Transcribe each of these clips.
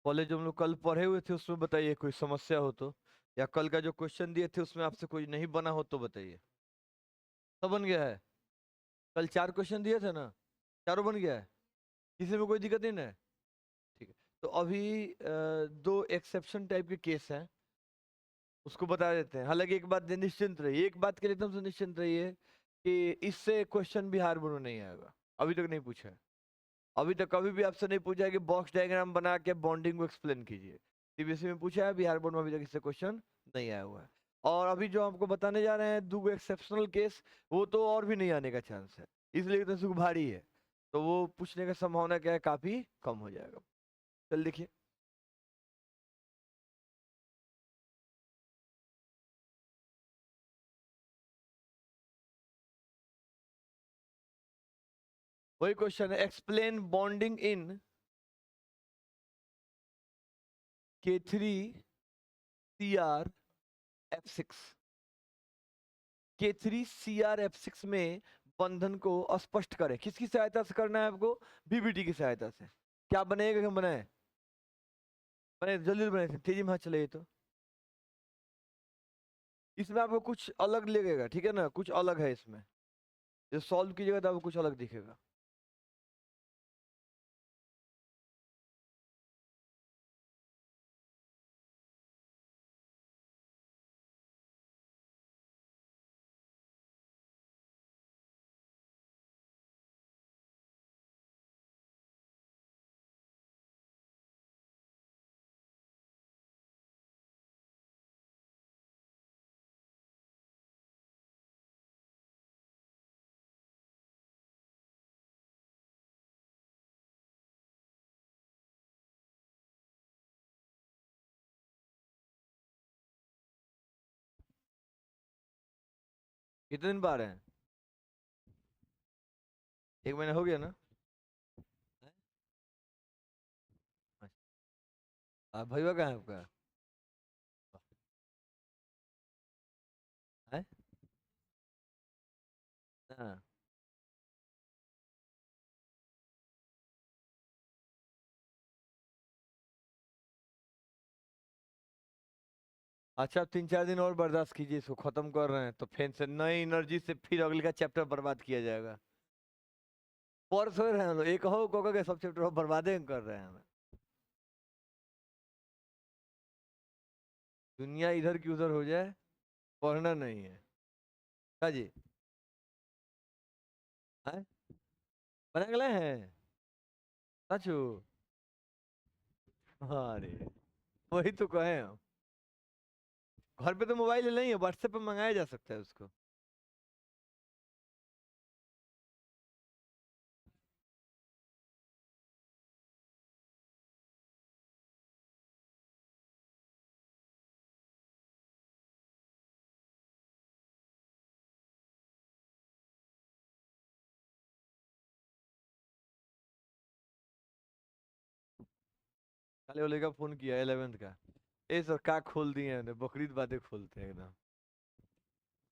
College हम लोग कल पढ़े हुए थे, उसमें बताइए कोई समस्या हो तो, या कल का जो क्वेश्चन दिए थे उसमें आपसे कोई नहीं बना हो तो बताइए। सब बन गया है? कल 4 क्वेश्चन दिए थे ना, चारों बन गया है? किसी में कोई दिक्कत नहीं ना है? ठीक है। तो अभी 2 एक्सेप्शन टाइप के केस हैं, उसको बता देते हैं। हालांकि एक बात निश्चिंत रहिए, एक बात के लिए एकदम से निश्चिंत रहिए कि इससे क्वेश्चन बिहार बोर्ड में नहीं आएगा। अभी तक नहीं पूछा है। अभी तक कभी भी आपसे नहीं पूछा है कि बॉक्स डायग्राम बना के बॉन्डिंग को एक्सप्लेन कीजिए। सीबीएसई में पूछा है, बिहार बोर्ड में अभी तक इससे क्वेश्चन नहीं आया हुआ है। और अभी जो आपको बताने जा रहे हैं 2 एक्सेप्शनल केस, वो तो और भी नहीं आने का चांस है, इसलिए तो सुख भारी है। तो वो पूछने का संभावना क्या है, काफी कम हो जाएगा। चल देखिए। वही क्वेश्चन है, explain bonding in K3 CR F6। K3 CR F6 में बंधन को स्पष्ट करें। किसकी सहायता से करना है आपको? बीबीटी की सहायता से। क्या बनेगा, क्या बनाए? बने जल्दी बने, तेजी में हाथ चले तो। इसमें आपको कुछ अलग लगेगा, ठीक है ना, कुछ अलग है इसमें। जो सॉल्व कीजिएगा तो आपको कुछ अलग दिखेगा। कितने दिन बार हैं? 1 महीना हो गया ना? भैया कहाँ है आपका? है? हाँ। अच्छा, आप 3-4 दिन और बर्दाश्त कीजिए, इसको खत्म कर रहे हैं तो फिर से नई एनर्जी से फिर अगले का चैप्टर बर्बाद किया जाएगा। परस हो रहे हैं हम लोग, एक हो को के सब चैप्टर बर्बादे कर रहे हैं हमें। दुनिया इधर की उधर हो जाए, पढ़ना नहीं है। हाँ जी। हैं? बना गए हैं? सचू? अरे, वही तो कहे हम। घर पे तो मोबाइल नहीं है, व्हाट्सएप पे मंगाया जा सकता है उसको। काले वाले का फोन किया 11th का। ये सब का खोल दिए हैं, बकरीद बातें खोलते हैं एकदम।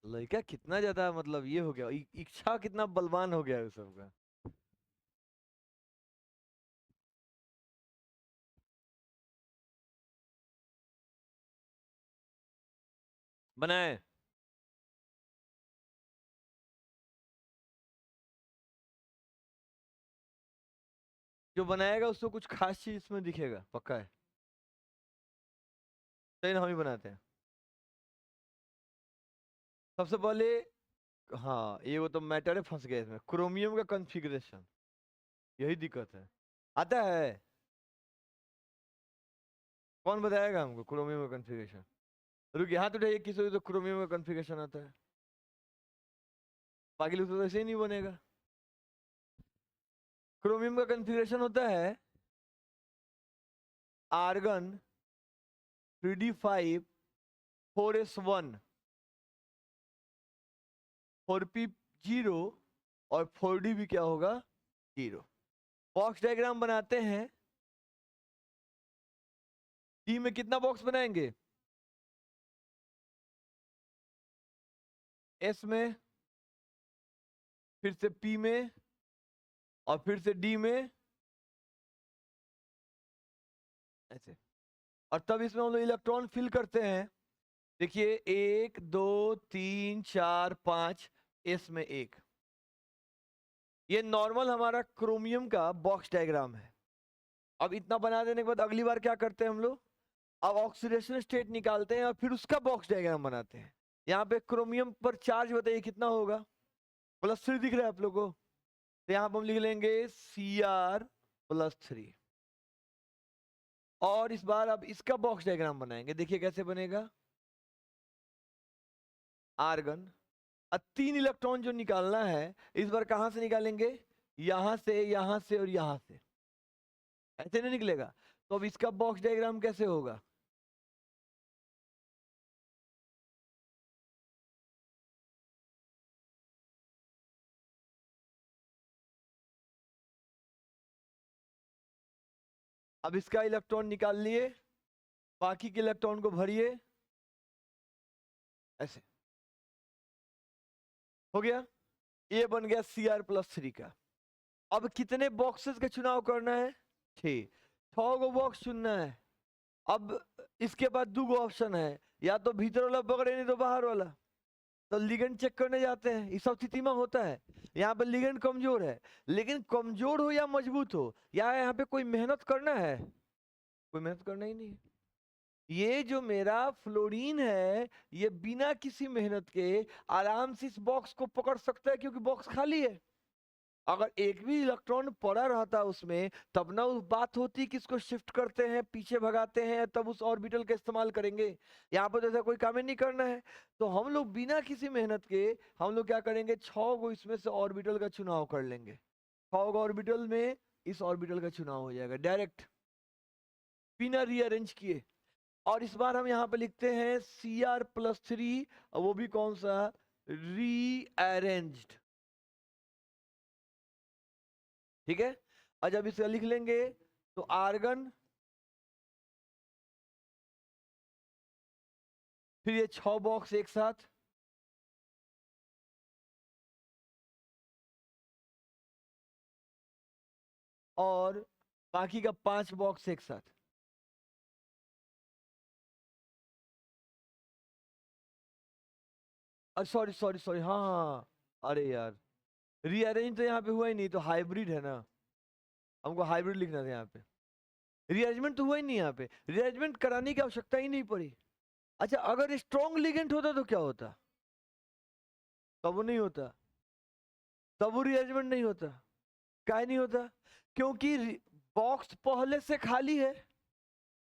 लड़का कितना ज्यादा मतलब ये हो गया, इच्छा कितना बलवान हो गया है उस सब का। बनाए। जो बनाएगा उसको कुछ खास चीज इसमें दिखेगा, पक्का है। चलिए हम ही बनाते हैं। सबसे पहले, हाँ ये वो तो मैटर है, फंस गए इसमें, क्रोमियम का कॉन्फ़िगरेशन। यही दिक्कत है। आता है? कौन बताएगा हमको क्रोमियम का कॉन्फ़िगरेशन? रुकिए, हाथ उठाइए, किसी को तो क्रोमियम का कॉन्फ़िगरेशन आता है। बाकी लोग तो ऐसे ही नहीं बनेगा। क्रोमियम का कॉन्फ़िगरेशन होता है आर्गन 3d5 4s1 4p 0 और 4d भी क्या होगा, 0। बॉक्स डायग्राम बनाते हैं। डी में कितना बॉक्स बनाएंगे? एस में, फिर से पी में, और फिर से डी में, ऐसे। और तब इसमें हम लोग इलेक्ट्रॉन फिल करते हैं। देखिए 1 2 3 4 5, इसमें 1। ये नॉर्मल हमारा क्रोमियम का बॉक्स डायग्राम है। अब इतना बना देने के बाद अगली बार क्या करते हैं हम लोग, अब ऑक्सीडेशन स्टेट निकालते हैं और फिर उसका बॉक्स डायग्राम बनाते हैं। यहाँ पे क्रोमियम पर चार्ज बताइए कितना होगा, +3 दिख रहा है आप लोगों को। तो यहाँ पर हम लिख लेंगे Cr+3। और इस बार अब इसका बॉक्स डायग्राम बनाएंगे। देखिए कैसे बनेगा। आर्गन, अब 3 इलेक्ट्रॉन जो निकालना है इस बार कहां से निकालेंगे, यहां से, यहां से और यहां से। ऐसे नहीं निकलेगा। तो अब इसका बॉक्स डायग्राम कैसे होगा, अब इसका इलेक्ट्रॉन निकाल लिए, बाकी के इलेक्ट्रॉन को भरिए, ऐसे हो गया। ये बन गया Cr+3 का। अब कितने बॉक्सेस का चुनाव करना है, 6 गो बॉक्स चुनना है। अब इसके बाद 2 गो ऑप्शन है, या तो भीतर वाला पकड़े नहीं तो बाहर वाला। तो लिगेंड चेक करने जाते हैं, इस सब स्थिति में होता है। यहाँ पे लिगेंड कमजोर है, लेकिन कमजोर हो या मजबूत हो, या यहाँ पे कोई मेहनत करना है, कोई मेहनत करना ही नहीं है। ये जो मेरा फ्लोरीन है ये बिना किसी मेहनत के आराम से इस बॉक्स को पकड़ सकता है, क्योंकि बॉक्स खाली है। अगर एक भी इलेक्ट्रॉन पड़ा रहता उसमें, तब ना उस बात होती कि इसको शिफ्ट करते हैं, पीछे भगाते हैं, तब उस ऑर्बिटल का इस्तेमाल करेंगे। यहाँ पर जैसा कोई काम ही नहीं करना है, तो हम लोग बिना किसी मेहनत के हम लोग क्या करेंगे, 6 गो इसमें से ऑर्बिटल का चुनाव कर लेंगे। 6 गो ऑर्बिटल में इस ऑर्बिटल का चुनाव हो जाएगा डायरेक्ट, बिना रीअरेंज किए। और इस बार हम यहाँ पे लिखते हैं Cr+3, वो भी कौन सा, रीअरेंज्ड। ठीक है। और जब इसे लिख लेंगे तो आर्गन, फिर ये 6 बॉक्स एक साथ, और बाकी का 5 बॉक्स एक साथ। सॉरी सॉरी सॉरी, हाँ हाँ, अरे यार, रीअरेंज तो यहाँ पे हुआ ही नहीं, तो हाइब्रिड है ना, हमको हाइब्रिड लिखना था यहाँ पे। रीअरेंजमेंट तो हुआ ही नहीं यहाँ पे, रीअरेंजमेंट कराने की आवश्यकता ही नहीं पड़ी। अच्छा, अगर स्ट्रॉन्ग लिगेंड होता तो क्या होता, तब वो नहीं होता, तब वो रीअरेंजमेंट नहीं होता। काहे नहीं होता, क्योंकि बॉक्स पहले से खाली है।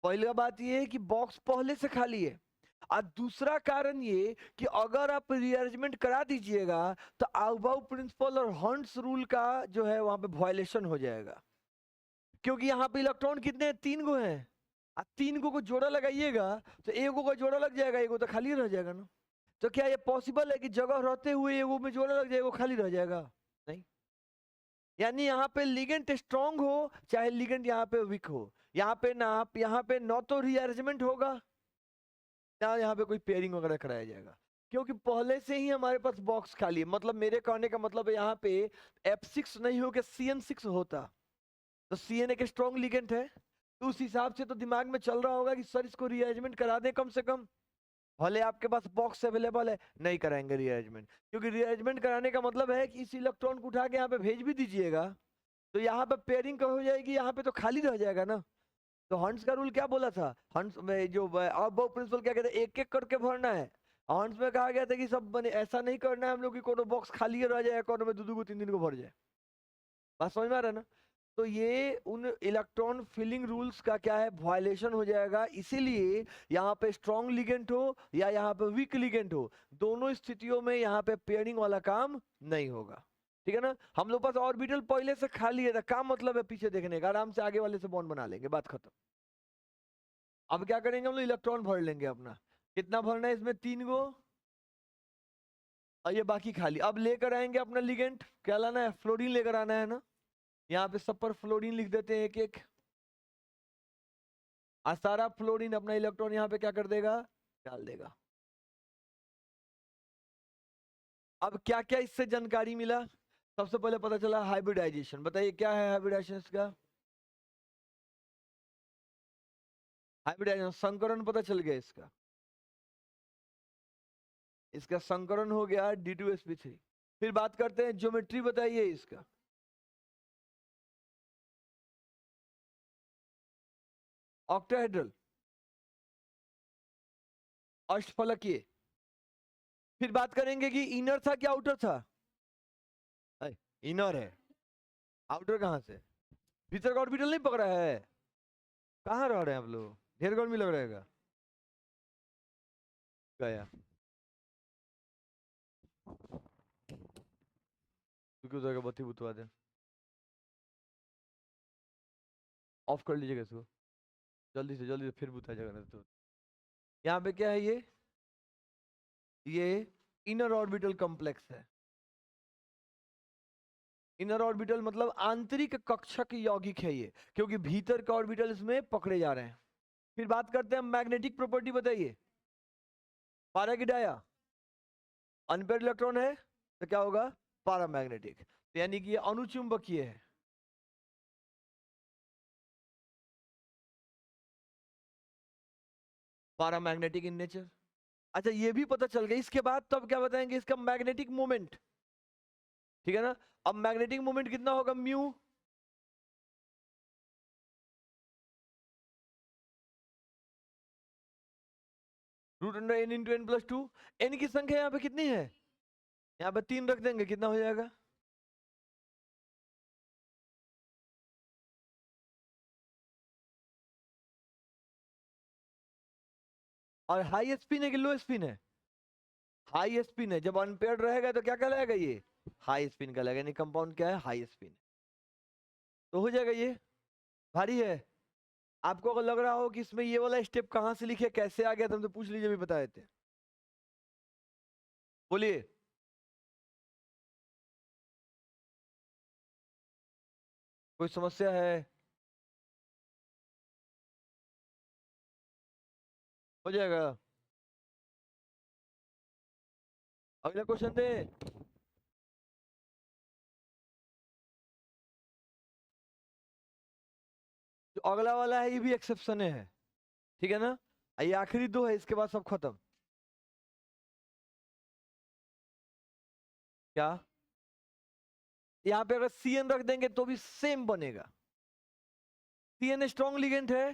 पहली बात ये है कि बॉक्स पहले से खाली है। और दूसरा कारण ये कि अगर आप रीअरेंजमेंट करा दीजिएगा तो आउबाउ प्रिंसिपल और हंट्स रूल का जो है वहां पे वायलेशन हो जाएगा। क्योंकि यहाँ पे इलेक्ट्रॉन कितने हैं, 3 गो हैं। 3 गो को जोड़ा लगाइएगा तो एगो का जोड़ा लग जाएगा, एगो तो खाली रह जाएगा ना। तो क्या ये पॉसिबल है कि जगह रहते हुए एगो में जोड़ा लग जाएगा, खाली रह जाएगा? नहीं। यानी यहाँ पे लिगेंड स्ट्रांग हो चाहे लिगेंड यहाँ पे वीक हो, यहाँ पे ना तो रीअरेंजमेंट होगा ना यहाँ पे कोई पेयरिंग वगैरह कराया जाएगा, क्योंकि पहले से ही हमारे पास बॉक्स खाली है। मतलब मेरे कहने का मतलब है यहाँ पे F6 नहीं हो के CN6 होता, तो CN एक स्ट्रॉन्ग लिगेंड है, तो उस हिसाब से तो दिमाग में चल रहा होगा कि सर इसको रीअरेंजमेंट करा दें कम से कम। भले आपके पास बॉक्स अवेलेबल है, नहीं कराएंगे रीअरेंजमेंट, क्योंकि रीअरेंजमेंट कराने का मतलब है कि इस इलेक्ट्रॉन को उठा के यहाँ पे भेज भी दीजिएगा तो यहाँ पे पेयरिंग हो जाएगी, यहाँ पे तो खाली रह जाएगा ना। तो हंट्स का रूल क्या बोला था, हंट्स में जो आउटबाउ प्रिंसिपल क्या कहते हैं, एक एक करके भरना है। हंट्स में कहा गया था कि सब बने, ऐसा नहीं करना है हम लोग कि कोनो बॉक्स खाली रह जाए, कोनो में 2-2 को 3-3 को भर जाए। बात समझ में आ रहा है ना। तो ये उन इलेक्ट्रॉन फिलिंग रूल्स का क्या है, वायलेशन हो जाएगा। इसीलिए यहाँ पे स्ट्रॉन्ग लिगेंड हो या यहाँ पे वीक लिगेंड हो, दोनों स्थितियों में यहाँ पे पेयरिंग वाला काम नहीं होगा। ठीक है ना। हम लोग पास ऑर्बिटल पहले से खाली है, काम मतलब है पीछे देखने का, आराम से आगे वाले से बॉन्ड बना लेंगे, बात खत्म। अब क्या करेंगे हम लोग, इलेक्ट्रॉन भर लेंगे अपना। कितना भरना है इसमें, 3 गो, और ये बाकी खाली। अब लेकर आएंगे अपना लिगेंड, क्या लाना है, फ्लोरीन लेकर आना है ना। यहाँ पे सब पर फ्लोरीन लिख देते हैं एक एक। सारा फ्लोरीन अपना इलेक्ट्रॉन यहाँ पे क्या कर देगा, डाल देगा। अब क्या क्या इससे जानकारी मिला, सबसे पहले पता चला हाइब्रिडाइजेशन। बताइए क्या है हाइब्रिडाइजेशन का, हाइब्रिडाइजेशन, संकरण पता चल गया इसका। इसका संकरण हो गया D2sp3। फिर बात करते हैं ज्योमेट्री, बताइए इसका। ऑक्टाहेड्रल, अष्टफलकीय। फिर बात करेंगे कि इनर था कि आउटर था। इनर है, आउटर कहां से? भीतर का ऑर्बिटल नहीं पकड़ा है। कहाँ रह रहे हैं आप लोग, ढेर गर्मी लग रहेगा। गया क्योंकि उधर का बत्ती बुतवा दे, ऑफ कर लीजिएगा इसको जल्दी से फिर बुता जाएगा नहीं तो। यहाँ पे क्या है ये इनर ऑर्बिटल कॉम्प्लेक्स है। इनर ऑर्बिटल मतलब आंतरिक कक्षक यौगिक है ये, क्योंकि भीतर का ऑर्बिटल इसमें पकड़े जा रहे हैं। फिर बात करते हैं मैग्नेटिक प्रॉपर्टी, बताइए। पारा की डाया, अनपेयर इलेक्ट्रॉन है तो क्या होगा, पारामैग्नेटिक। तो यानी कि ये अनुचुंबकीय है। पारामैग्नेटिक इन नेचर। अच्छा ये भी पता चल गया। इसके बाद तब क्या बताएंगे, इसका मैग्नेटिक मोमेंट, ठीक है ना। अब मैग्नेटिक मोमेंट कितना होगा, म्यू। √n × n+2। n की संख्या यहाँ पे कितनी है, यहाँ पे 3 रख देंगे, कितना हो जाएगा। और हाई स्पिन है कि लो स्पिन है, हाई स्पिन है। जब अनपेयर्ड रहेगा तो क्या कहलाएगा, ये हाई स्पिन कहलाएगा। यानी कंपाउंड क्या है, हाई स्पिन। तो हो जाएगा ये। भारी है। आपको अगर लग रहा हो कि इसमें ये वाला स्टेप कहां से लिखे, कैसे आ गया, तो हमसे पूछ लीजिए, भी बता देते। बोलिए। कोई समस्या है? हो जाएगा। अगला क्वेश्चन दे। जो अगला वाला है ये भी एक्सेप्शन है, ठीक है ना। ये आखिरी दो है, इसके बाद सब खत्म। क्या, यहाँ पे अगर CN रख देंगे तो भी सेम बनेगा। CN स्ट्रॉन्ग लिगेंड है,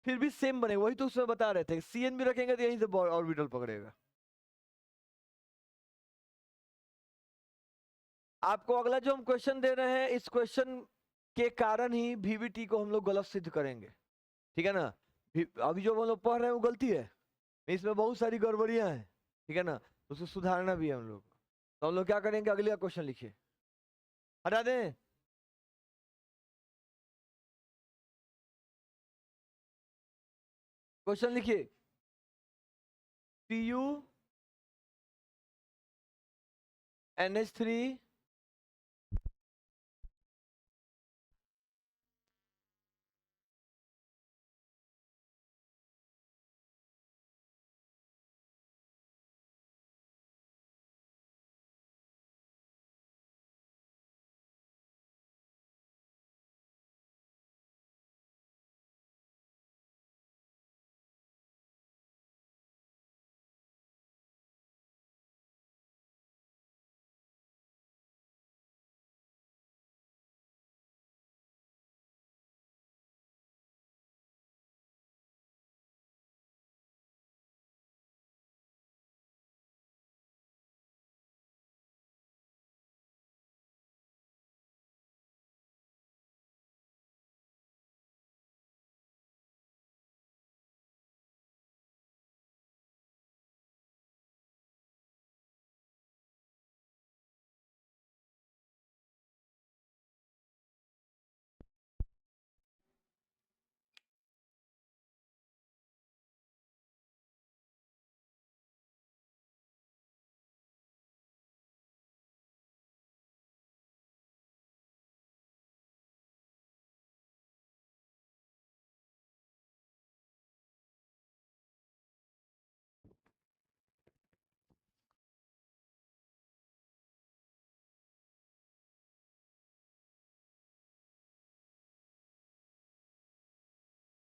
फिर भी सेम बनेगा। वही तो उसमें बता रहे थे, CN भी रखेंगे तो यहीं से ऑर्बिटल पकड़ेगा। आपको अगला जो हम क्वेश्चन दे रहे हैं, इस क्वेश्चन के कारण ही VVT को हम लोग गलत सिद्ध करेंगे, ठीक है ना। अभी जो हम लोग पढ़ रहे हैं वो गलती है, इसमें बहुत सारी गड़बड़ियां हैं, ठीक है ना। उसको सुधारना भी है हम लोग। तो हम लोग क्या करेंगे, अगले क्वेश्चन लिखिए, हटा दें। क्वेश्चन लिखिए। Pu NH3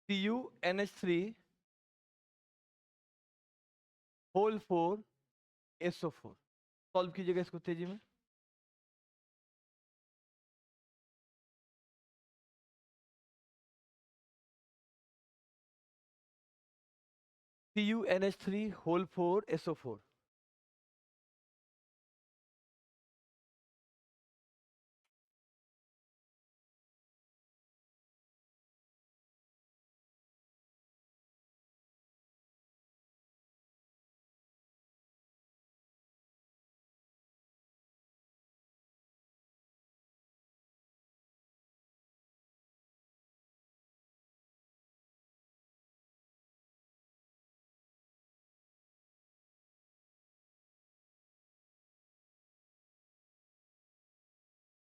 CuNH3 whole 4 SO4। Solve कीजिएगा इसको तेजी में। CuNH3 whole 4 SO4।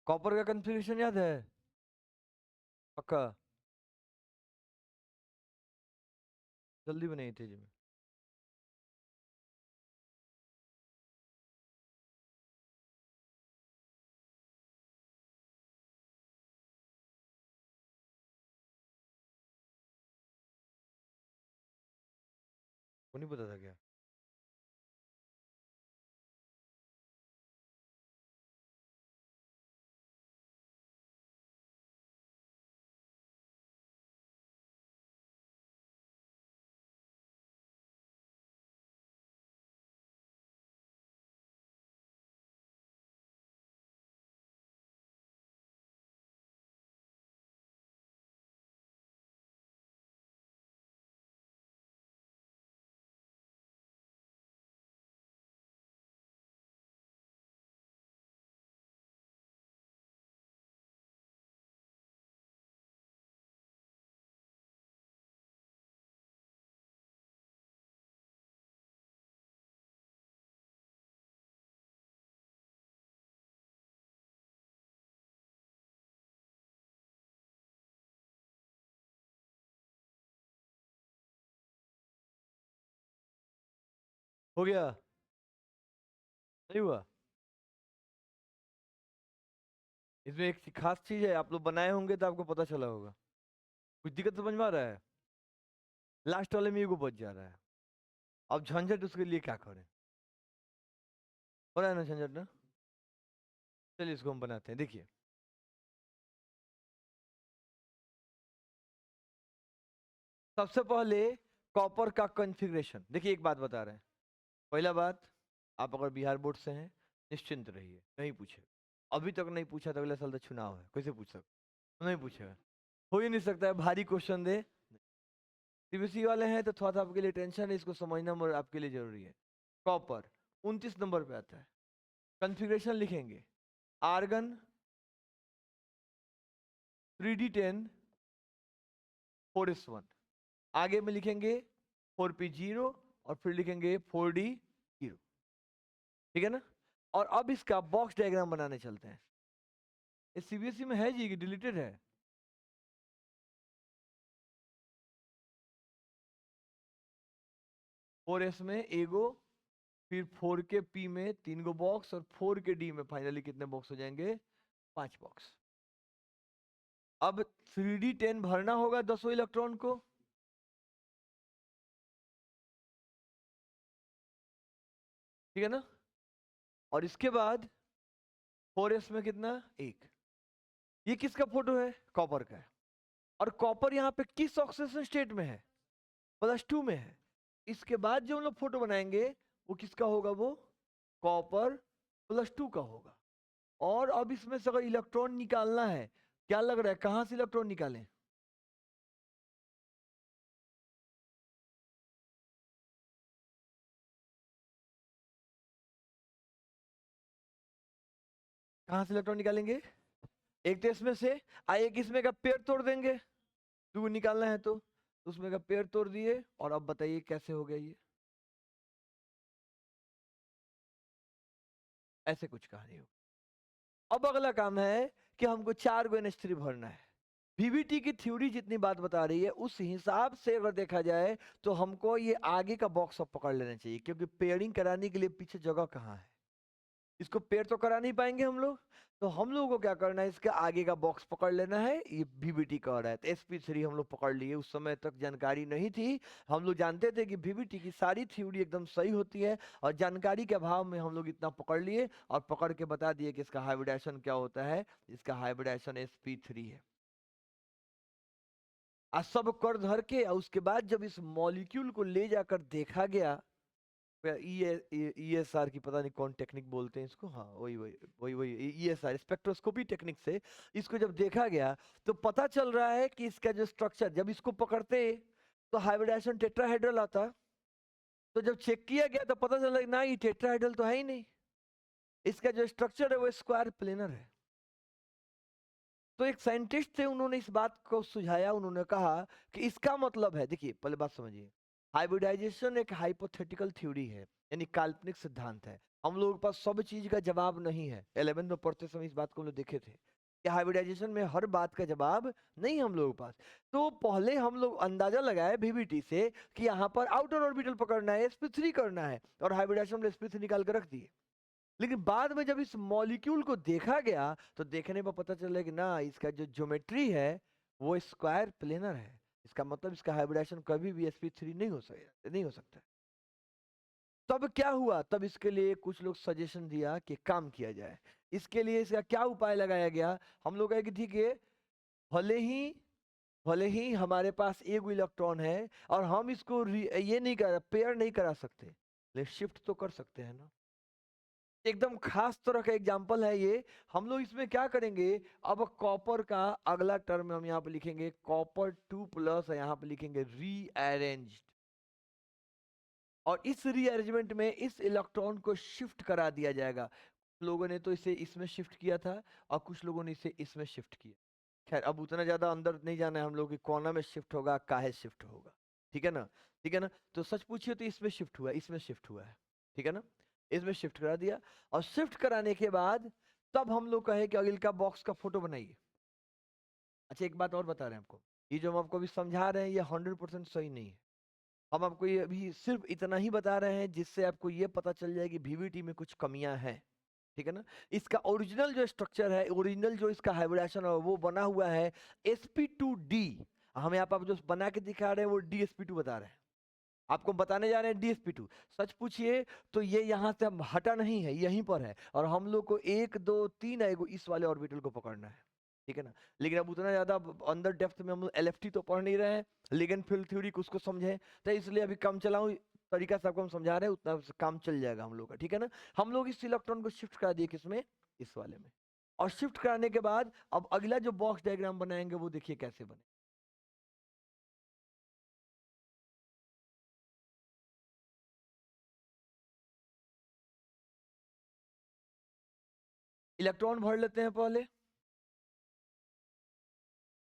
कॉपर का कन्फिग्रेशन याद है पक्का? जल्दी बनाइए तेजी में। को नहीं पता था क्या? हो गया? नहीं हुआ? इसमें एक खास चीज है, आप लोग बनाए होंगे तो आपको पता चला होगा। कुछ दिक्कत समझ में आ रहा है? लास्ट वाले में ईगो बच जा रहा है। अब झंझट उसके लिए क्या करें? हो रहा है ना झंझट ना? चलिए इसको हम बनाते हैं। देखिए सबसे पहले कॉपर का कॉन्फ़िगरेशन देखिए। एक बात बता रहे हैं, पहला बात, आप अगर बिहार बोर्ड से हैं निश्चिंत रहिए, नहीं पूछे। अभी तक नहीं पूछा तो अगले साल तो चुनाव है, कैसे पूछ सकते? नहीं पूछेगा, हो ही नहीं सकता है। भारी क्वेश्चन दे, सीबीएसई वाले हैं तो थोड़ा सा आपके लिए टेंशन है, इसको समझना आपके लिए जरूरी है। कॉपर 29 नंबर पे आता है। कॉन्फ़िगरेशन लिखेंगे, आर्गन 3d10 4s1। आगे में लिखेंगे 4p0 और फिर लिखेंगे 4d0। ठीक है ना? और अब इसका बॉक्स डायग्राम बनाने चलते हैं। इस सीबीएसई में है जी कि डिलीटेड है? 4s में एगो, फिर 4 के पी में 3 गो बॉक्स और 4 के डी में फाइनली कितने बॉक्स हो जाएंगे? 5 बॉक्स। अब 3d10 भरना होगा 10 इलेक्ट्रॉन को। ठीक है ना? और इसके बाद 4s में कितना? 1। ये किसका फोटो है? कॉपर का है। और कॉपर यहाँ पे किस ऑक्सीडेशन स्टेट में है? +2 में है। इसके बाद जो हम लोग फोटो बनाएंगे वो किसका होगा? वो कॉपर +2 का होगा। और अब इसमें से अगर इलेक्ट्रॉन निकालना है, क्या लग रहा है कहां से इलेक्ट्रॉन निकालें? कहां से इलेक्ट्रॉन निकालेंगे? एक तो इसमें से, एक इसमें का पेयर तोड़ देंगे, दो निकालना है तो उसमें का पेयर तोड़ दिए। और अब बताइए कैसे हो गया ये? ऐसे कुछ कहानी हो। अब अगला काम है कि हमको 4 गो NH3 भरना है। VVT की थ्योरी जितनी बात बता रही है उस हिसाब से अगर देखा जाए तो हमको ये आगे का बॉक्स अब पकड़ लेना चाहिए, क्योंकि पेयरिंग कराने के लिए पीछे जगह कहाँ है? इसको पेयर तो करा नहीं पाएंगे हम लोग, तो हम लोगों को क्या करना है, इसके आगे का बॉक्स पकड़ लेना है। ये VBT कह रहा है तो sp3 हम लोग पकड़ लिए। उस समय तक जानकारी नहीं थी, हम लोग जानते थे कि VBT की सारी थ्योरी एकदम सही होती है, और जानकारी के अभाव में हम लोग इतना पकड़ लिए और पकड़ के बता दिए कि इसका हाइब्रिडाइजेशन क्या होता है। इसका हाइब्रिडाइजेशन sp3 है। आज सब कर धर के, और उसके बाद जब इस मॉलिक्यूल को ले जाकर देखा गया, ESR की पता नहीं कौन टेक्निक बोलते हैं इसको, हाँ वही वही वही वही ESR स्पेक्ट्रोस्कोपी टेक्निक से इसको जब देखा गया तो पता चल रहा है कि इसका जो स्ट्रक्चर, जब इसको पकड़ते तो हाइब्रिडाइजेशन टेट्राहेड्रल आता, तो जब चेक किया गया तो पता चला ना, ये टेट्राहेड्रल तो है ही नहीं, इसका जो स्ट्रक्चर है वो स्क्वायर प्लेनर है। तो एक साइंटिस्ट थे, उन्होंने इस बात को सुझाया, उन्होंने कहा कि इसका मतलब है, देखिए पहले बात समझिए, हाइब्रिडाइजेशन एक हाइपोथेटिकल थ्योरी है, यानी काल्पनिक सिद्धांत है। हम लोगों के पास सब चीज का जवाब नहीं है। 11th में पढ़ते समय इस बात को हम लोग देखे थे कि हाइब्रिडाइजेशन में हर बात का जवाब नहीं हम लोगों के पास। तो पहले हम लोग अंदाजा लगाए VBT से कि यहाँ पर आउटर ऑर्बिटल पकड़ना है, sp3 करना है, और हाइब्रिडाइजेशन में sp3 निकाल कर रख दिए। लेकिन बाद में जब इस मॉलिक्यूल को देखा गया तो देखने पर पता चला कि ना, इसका जो ज्योमेट्री है वो स्क्वायर प्लेनर है। इसका मतलब इसका हाइब्रिडाइजेशन कभी भी sp3 नहीं हो सकता। तब क्या हुआ, तब इसके लिए कुछ लोग सजेशन दिया कि काम किया जाए। इसके लिए इसका क्या उपाय लगाया गया, हम लोग कहे कि ठीक है, भले ही भले ही हमारे पास एक इलेक्ट्रॉन है और हम इसको ये नहीं कर पेयर नहीं करा सकते, लेकिन शिफ्ट तो कर सकते हैं ना। एकदम खास तरह का एग्जाम्पल है ये। हम लोग इसमें क्या करेंगे, अब कॉपर का अगला टर्म हम यहाँ पे लिखेंगे copper 2+, यहाँ पे लिखेंगे रीअरेंज्ड, और इस रीअरेंजमेंट में इस इलेक्ट्रॉन को शिफ्ट करा दिया जाएगा। लोगों ने तो इसे इसमें शिफ्ट किया था और कुछ लोगों ने इसे इसमें शिफ्ट किया। खैर अब उतना ज्यादा अंदर नहीं जाना है हम लोग कि कोना में शिफ्ट होगा, काहे शिफ्ट होगा, ठीक है ना। ठीक है ना, तो सच पूछिए तो इसमें शिफ्ट हुआ, इसमें शिफ्ट हुआ है, ठीक है ना, इसमें शिफ्ट करा दिया। और शिफ्ट कराने के बाद तब हम लोग कहे कि अगिल का बॉक्स का फोटो बनाइए। अच्छा एक बात और बता रहे हैं आपको, ये जो हम आपको अभी समझा रहे हैं ये 100% सही नहीं है। हम आपको ये अभी सिर्फ इतना ही बता रहे हैं जिससे आपको ये पता चल जाए कि VBT में कुछ कमियां हैं, ठीक है ना। इसका ओरिजिनल जो स्ट्रक्चर है, ओरिजिनल जो इसका हाइब्रिडेशन है वो बना हुआ है sp2d। हम यहाँ पर जो बना के दिखा रहे हैं वो dsp2 बता रहे हैं, आपको बताने जा रहे हैं dsp2। सच पूछिए तो ये यहाँ से हम हटा नहीं है, यहीं पर है, और हम लोग को 1 2 3 एगो इस वाले ऑर्बिटल को पकड़ना है, ठीक है ना। लेकिन अब उतना ज्यादा अंदर डेप्थ में हम लोग LFT तो पढ़ नहीं रहे हैं, लिगेंड फील्ड थ्योरी को उसको समझे, तो इसलिए अभी काम चलाऊं तरीका से आपको हम समझा रहे हैं, उतना काम चल जाएगा हम लोग का, ठीक है ना। हम लोग इस इलेक्ट्रॉन को शिफ्ट करा दिए किसमें, इस वाले में। और शिफ्ट कराने के बाद अब अगला जो बॉक्स डायग्राम बनाएंगे वो देखिए कैसे बने। इलेक्ट्रॉन भर लेते हैं पहले,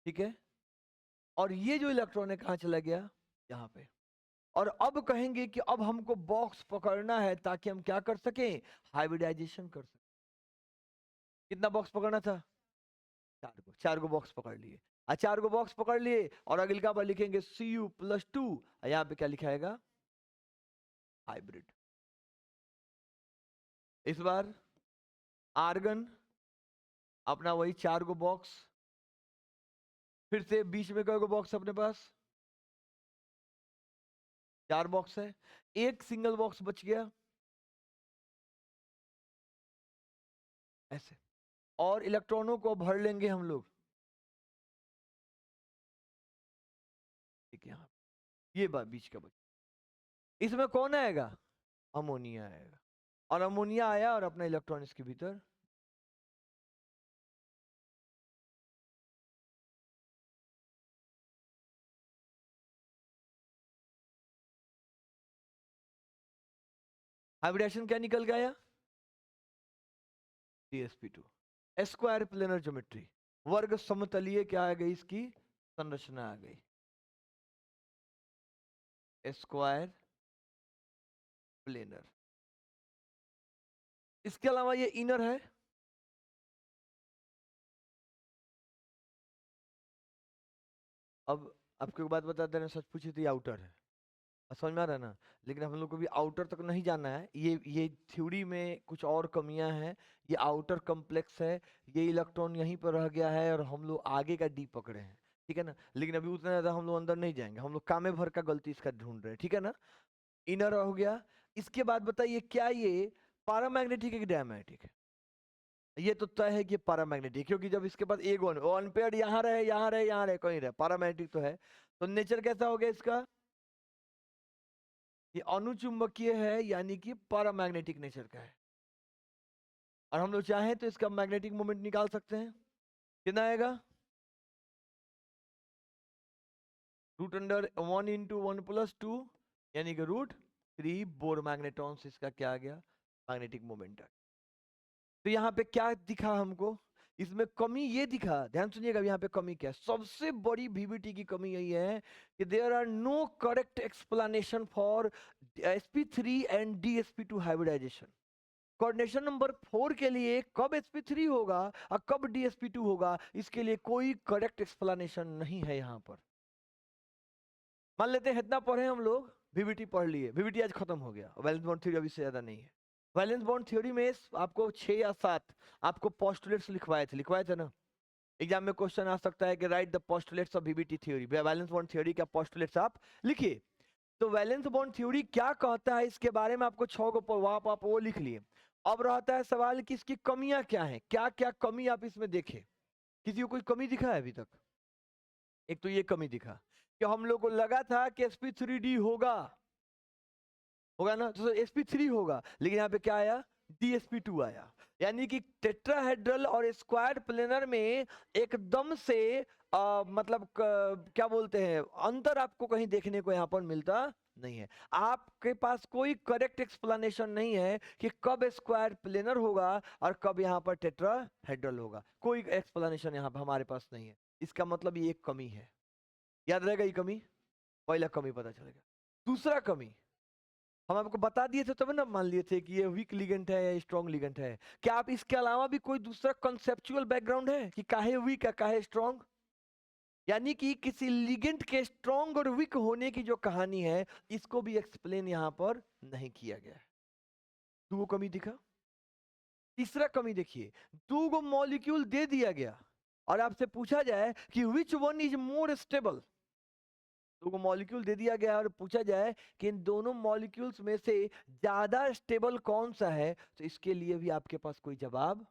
ठीक है, और ये जो इलेक्ट्रॉन है कहाँ चला गया, यहाँ पे। और अब कहेंगे कि अब हमको बॉक्स पकड़ना है ताकि हम क्या कर सकें, हाइब्रिडाइजेशन कर सकें। कितना बॉक्स पकड़ना था, 4 को बॉक्स पकड़ लिए। 4 को बॉक्स पकड़ लिए और अगली का पर लिखेंगे Cu+2, यहाँ पे क्या लिखाएगा, हाइब्रिड। इस बार आर्गन अपना वही 4 को बॉक्स, फिर से बीच में कई बॉक्स अपने पास, 4 बॉक्स है, एक सिंगल बॉक्स बच गया ऐसे। और इलेक्ट्रॉनों को भर लेंगे हम लोग, ठीक है, यहाँ ये बात बीच का बच। इसमें कौन आएगा, अमोनिया आएगा, और अमोनिया आया और अपना इलेक्ट्रॉन इसके भीतर। हाइब्रिडेशन क्या निकल गया, dsp2, स्क्वायर प्लेनर ज्योमेट्री, वर्ग समतलीय क्या आ गई, इसकी संरचना आ गई, स्क्वायर प्लेनर। इसके अलावा ये इनर है, अब आपको एक बात बता दे रहे हैं, सच पूछी तो ये आउटर है। समझ में आ रहा है ना। लेकिन हम लोग को भी आउटर तक नहीं जाना है, ये थ्योरी में कुछ और कमियां हैं, ये आउटर कॉम्प्लेक्स है, ये इलेक्ट्रॉन यहीं पर रह गया है और हम लोग आगे का डी पकड़े हैं, ठीक है ना। लेकिन अभी उतना ज्यादा हम लोग अंदर नहीं जाएंगे, हम लोग कामे भर का गलती इसका ढूंढ रहे हैं, ठीक है ना। इनर हो गया। इसके बाद बताइए क्या ये पारामैग्नेटिक है कि डायमैग्नेटिक है? ये तो तय है कि पारामैग्नेटिक, क्योंकि जब इसके पास एक वन पेयर यहाँ रहे यहाँ रहे यहाँ रहे कहीं रहे, पारामैग्नेटिक तो है। तो नेचर कैसा हो गया इसका? ये अनुचुंबकीय है, यानी कि पारामैग्नेटिक नेचर का है। और हम लोग चाहें तो इसका मैग्नेटिक मोमेंट निकाल सकते हैं। कितना आएगा? रूट अंडर 1 × 1 + 2, यानी कि √3 बोर मैग्नेटॉन्स, इसका क्या आ गया? Magnetic moment. तो यहाँ पे क्या दिखा हमको? इसमें कमी ये दिखा, ध्यान सुनिएगा यहाँ पे कमी क्या है। सबसे बड़ी वीबीटी की कमी यही है कि there are no correct explanation for sp3 and dsp2 hybridisation. Coordination number 4 के लिए कब sp3 होगा और कब dsp2 होगा, इसके लिए कोई करेक्ट एक्सप्लेनेशन नहीं है यहाँ पर। मान लेते हैं इतना पढ़े हम लोग, वीबीटी पढ़ लिए, वीबीटी आज खत्म हो गया, वैलेंस बॉन्ड थ्योरी अभी से ज्यादा नहीं है। वैलेंस बॉन्ड थ्योरी में आपको 6 या 7 आपको पोस्टुलेट्स लिखवाए थे ना। एग्जाम में क्वेश्चन आ सकता है कि right the postulates of VBT theory, valence bond theory का पोस्टुलेट्स आप लिखिए। तो वैलेंस बॉन्ड थ्योरी क्या कहता है इसके बारे में आपको 6 को आप वो लिख लिए। अब रहता है सवाल कि इसकी कमियां क्या हैं, क्या क्या कमी आप इसमें देखें। किसी को कोई कमी दिखा है अभी तक? एक तो ये कमी दिखा कि हम लोग को लगा था कि sp3d होगा ना, तो sp3 होगा, लेकिन यहाँ पे क्या आया? dsp2 आया। यानी कि टेट्राहेड्रल और स्क्वायर प्लेनर में एकदम से मतलब क्या बोलते हैं, अंतर आपको कहीं देखने को यहाँ पर मिलता नहीं है। आपके पास कोई करेक्ट एक्सप्लेनेशन नहीं है कि कब स्क्वायर प्लेनर होगा और कब यहाँ पर टेट्राहेड्रल होगा, कोई एक्सप्लेनेशन यहाँ पर हमारे पास नहीं है। इसका मतलब ये एक कमी है, याद रहेगा ये कमी, पहला कमी पता चलेगा। दूसरा कमी हम आपको बता दिए थे तब ना, मान लिए थे कि ये वीक लिगेंड है या स्ट्रॉन्ग लिगेंड है। क्या आप इसके अलावा भी कोई दूसरा कंसेप्चुअल बैकग्राउंड है कि काहे वीक है काहे स्ट्रॉन्ग? यानी कि किसी लिगेंड के स्ट्रॉन्ग और वीक होने की जो कहानी है, इसको भी एक्सप्लेन यहां पर नहीं किया गया है। दो कमी दिखा। तीसरा कमी देखिए, दो गो मॉलिक्यूल दे दिया गया और आपसे पूछा जाए कि which one is more stable. दो मॉलिक्यूल दे दिया गया और पूछा जाए कि इन दोनों मॉलिक्यूल्स में से ज्यादा स्टेबल कौन सा है, तो इसके लिए भी आपके पास कोई जवाब,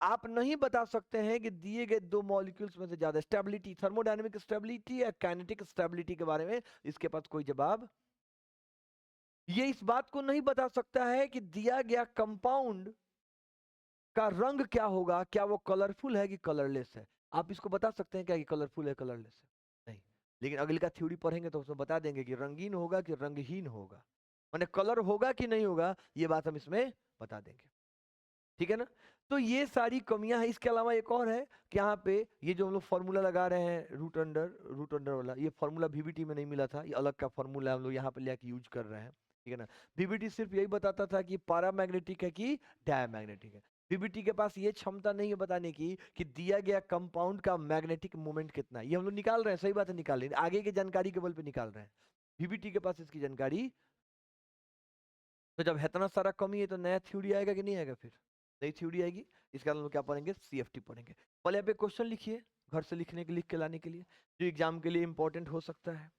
आप नहीं बता सकते हैं कि दिए गए दो मॉलिक्यूल्स में से ज्यादा स्टेबिलिटी, थर्मोडायनेमिक स्टेबिलिटी या काइनेटिक स्टेबिलिटी के बारे में इसके पास कोई जवाब। ये इस बात को नहीं बता सकता है कि दिया गया कंपाउंड का रंग क्या होगा, क्या वो कलरफुल है कि कलरलेस है। आप इसको बता सकते हैं क्या कि कलरफुल है कलरलेस है? नहीं। लेकिन अगली का थ्योरी पढ़ेंगे तो उसमें बता देंगे कि रंगीन होगा कि रंगहीन होगा, माने कलर होगा कि नहीं होगा, ये बात हम इसमें बता देंगे, ठीक है ना। तो ये सारी कमियां हैं। इसके अलावा एक और है कि यहाँ पे ये जो हम लोग फॉर्मूला लगा रहे हैं रूट अंडर वाला, ये फॉर्मूला वीबीटी में नहीं मिला था, ये अलग का फॉर्मूला हम लोग यहाँ पे लेके यूज कर रहे हैं, ठीक है ना। वीबीटी सिर्फ यही बताता था कि पारामैग्नेटिक है कि डायमैग्नेटिक है। वीबीटी के पास ये क्षमता नहीं है बताने की कि दिया गया कंपाउंड का मैग्नेटिक मोमेंट कितना है। ये हम लोग निकाल रहे हैं, सही बात है, निकाल रहे हैं, आगे की जानकारी के बल पे निकाल रहे हैं। वीबीटी के पास इसकी जानकारी। तो जब इतना सारा कमी है तो नया थ्योरी आएगा कि नहीं आएगा? फिर नई थ्योरी आएगी। इसके बाद हम लोग क्या पढ़ेंगे? सीएफटी पढ़ेंगे। पहले यहाँ पे क्वेश्चन लिखिए, घर से लिखने के लिख के लाने के लिए, जो एग्जाम के लिए इंपॉर्टेंट हो सकता है।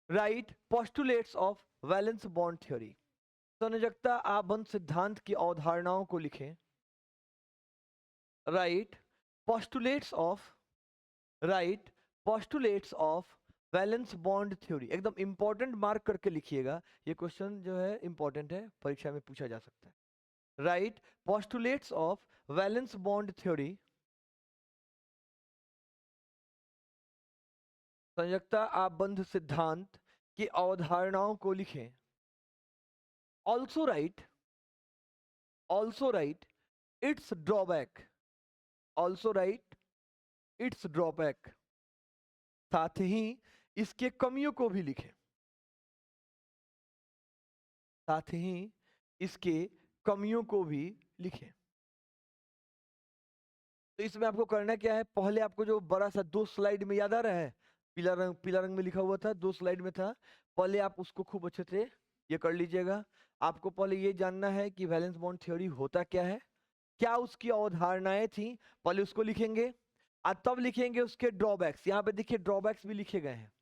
Write postulates of valence bond theory, संयोजकता आबंध सिद्धांत की अवधारणाओं को लिखें। Write postulates of valence bond theory, एकदम इंपॉर्टेंट मार्क करके लिखिएगा, ये क्वेश्चन जो है इंपॉर्टेंट है, परीक्षा में पूछा जा सकता है। Write postulates of valence bond theory, संयोजकता आबंध सिद्धांत की अवधारणाओं को लिखें। ऑल्सो राइट इट्स ड्रॉबैक, साथ ही इसके कमियों को भी लिखें, साथ ही इसके कमियों को भी लिखें। तो इसमें आपको करना क्या है, पहले आपको जो बड़ा सा 2 स्लाइड में याद आ रहा है, पीला रंग में लिखा हुआ था, 2 स्लाइड में था। पहले आप उसको खूब अच्छे से ये कर लीजिएगा। आपको पहले ये जानना है कि वैलेंस बॉन्ड थ्योरी होता क्या है, क्या उसकी अवधारणाएं थी, पहले उसको लिखेंगे और तब लिखेंगे उसके ड्रॉबैक्स। यहाँ पे देखिए ड्रॉबैक्स भी लिखे गए हैं।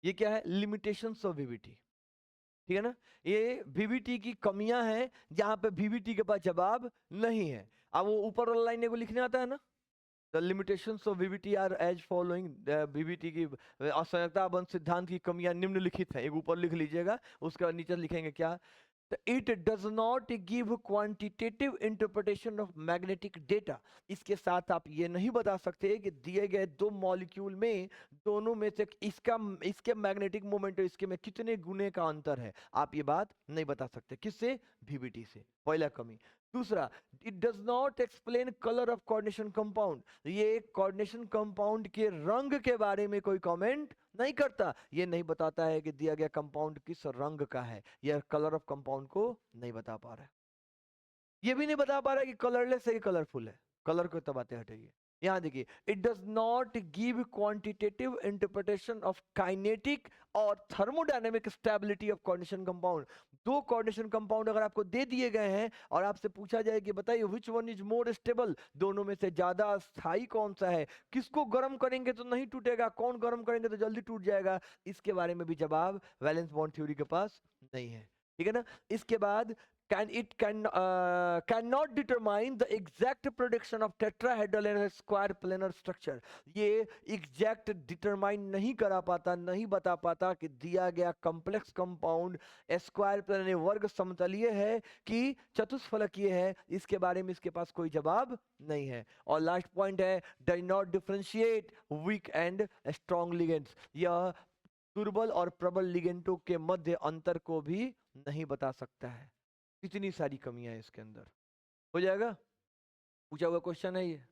ये क्या है, लिमिटेशंस ऑफ वीवीटी, ठीक है ना। ये वीवीटी की कमियां हैं जहां पे वीवीटी के पास जवाब नहीं है। अब वो ऊपर वाला लाइन को लिखने आता है ना, the limitations of VVT are as following. VVT की असंयोजकता बंध सिद्धांत की कमियां निम्नलिखित है, एक ऊपर लिख लीजिएगा, उसके बाद नीचे लिखेंगे क्या, it does not give quantitative interpretation of magnetic data। इसके साथ आप ये नहीं बता सकते कि दिए गए दो मॉलिक्यूल में दोनों में से इसके मैग्नेटिक मोमेंट और इसके में कितने गुने का अंतर है, आप ये बात नहीं बता सकते। किससे, वीवीटी से, पहला कमी। दूसरा, it does not explain colour of coordination compound. ये कोऑर्डिनेशन कंपाउंड के रंग के बारे में कोई कमेंट नहीं करता, ये नहीं बताता है कि दिया गया कंपाउंड किस रंग का है, यह कलर ऑफ कंपाउंड को नहीं बता पा रहा है। ये भी नहीं बता पा रहा है कि कलरलेस है कि कलरफुल है, कलर को तो बातें हटेगी। यहां देखिए, it does not give quantitative interpretation of kinetic और thermodynamic stability of coordination compound. दो कोऑर्डिनेशन कंपाउंड अगर आपको दे दिए गए हैं और आपसे पूछा जाए कि बताइए which one is more stable, दोनों में से ज्यादा स्थायी कौन सा है, किसको गर्म करेंगे तो नहीं टूटेगा, कौन गर्म करेंगे तो जल्दी टूट जाएगा, इसके बारे में भी जवाब वैलेंस बॉन्ड थ्योरी के पास नहीं है, ठीक है ना। इसके बाद cannot determine the exact prediction of tetrahedral and square planar structure। ये एग्जैक्ट डिटरमाइन नहीं करा पाता, नहीं बता पाता कि दिया गया कॉम्प्लेक्स कंपाउंड स्क्वायर प्लेनर वर्ग समतलीय है कि चतुष्फलकीय है, इसके बारे में इसके पास कोई जवाब नहीं है। और लास्ट पॉइंट है, does not differentiate weak and strong ligands. यह दुर्बल और प्रबल लिगेंडों के मध्य अंतर को भी नहीं बता सकता है। कितनी सारी कमियां है इसके अंदर। हो जाएगा, पूछा हुआ क्वेश्चन है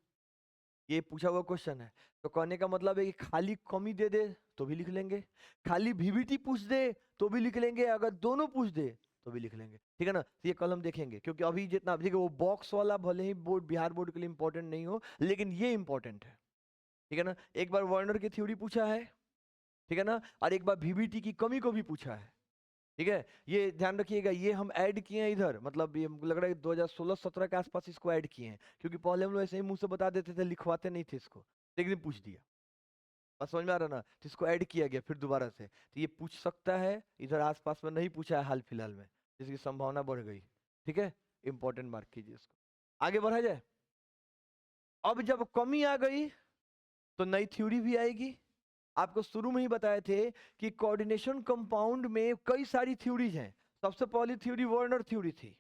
ये पूछा हुआ क्वेश्चन है। तो कहने का मतलब है कि खाली कमी दे दे तो भी लिख लेंगे, खाली वीवीटी पूछ दे तो भी लिख लेंगे, अगर दोनों पूछ दे तो भी लिख लेंगे, ठीक है ना। तो ये कल हम देखेंगे, क्योंकि अभी जितना देखिए वो बॉक्स वाला भले ही बोर्ड बिहार बोर्ड के लिए इंपॉर्टेंट नहीं हो, लेकिन ये इंपॉर्टेंट है, ठीक है ना। एक बार वर्नर की थ्योरी पूछा है, ठीक है ना, और एक बार वीवीटी की कमी को भी पूछा है, ठीक है। ये ध्यान रखिएगा, ये हम ऐड किए हैं इधर, मतलब ये लग रहा है 2016-17 के आसपास इसको ऐड किए हैं, क्योंकि पहले हम लोग ऐसे ही मुंह से बता देते थे, लिखवाते नहीं थे इसको, एक दिन पूछ दिया, बस समझ में आ रहा ना, तो इसको ऐड किया गया फिर दोबारा से, तो ये पूछ सकता है, इधर आसपास में नहीं पूछा है हाल फिलहाल में, जिसकी संभावना बढ़ गई, ठीक है। इंपॉर्टेंट मार्क कीजिए इसको, आगे बढ़ा जाए। अब जब कमी आ गई तो नई थ्योरी भी आएगी। आपको शुरू में ही बताए थे कि कोऑर्डिनेशन कंपाउंड में कई सारी थ्योरीज हैं। सबसे पहली थ्योरी वर्नर थ्योरी थी,